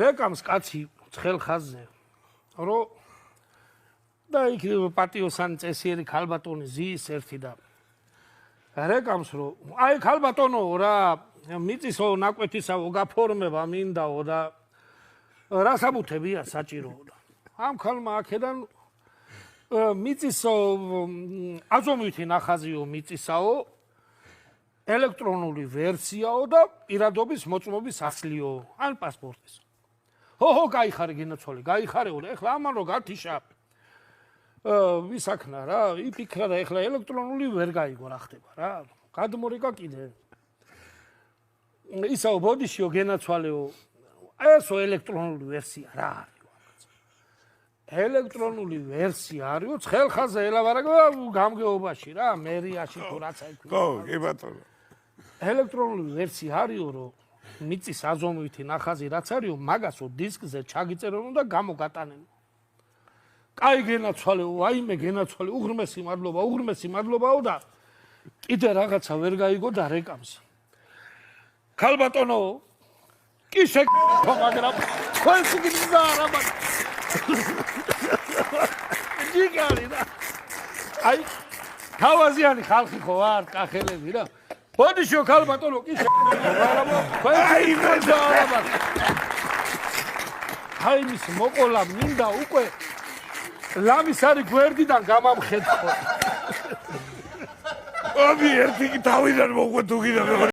რეკამს კაცი ცხელ ხაზზე რომ და იქ პატიოსანი წესიერი ქალბატონი ზის ერთი და რეკამს რომ აი ქალბატონო რა მიწისო ნაკვეთისაო გაფორმება მინდაო და რა საბუთებია საჭიროო და ამ ქალმა აქედან მიწისო აზომვითი ნახაზიო მიწისაო ელექტრონული ვერსიაო და პირადობის მოწმობის ასლიო ან პასპორტის ჰო გაიხარე გინაცვალი გაიხარეო და ეხლა ამან რო გათიშა ვისაქნა რა იფიქრა და ეხლა ელექტრონული ვერ გაიგო რა ხდება რა გადმორეკა კიდე ისაო ბოდიშიო გენაცვალეო ესო ელექტრონული ვერსია რა არის ელექტრონული ვერსია არის ცხელ ხაზზე ელაბარაკო გამგეობაში რა მერიაში თუ რაცა იქ ხო კი ბატონო ელექტრონული ვერსია არისო რომ მიწის აზომვითი ნახაზი რაც არისო მაგასო დისკზე ჩაგიწერონ და გამოგატანენ კაი გენაცვალეო აიმე გენაცვალე უღრმესი მადლობაო და კიდე რაღაცა ვერ გაიგო და რეკამს ქალბატონო კი შეგო მაგრამ თქვენ სიგნდა რა ჯიგარი და აი თავაზიანი ხალხი ხო არ კახელები რა ბოდიშო ქალბატონო კი მაგრამ აი მის მოყოლა მინდა უკვე ლამის არის გვერდიდან გამამხედო აბი ერთი თავიდან მოყვე თუ კიდე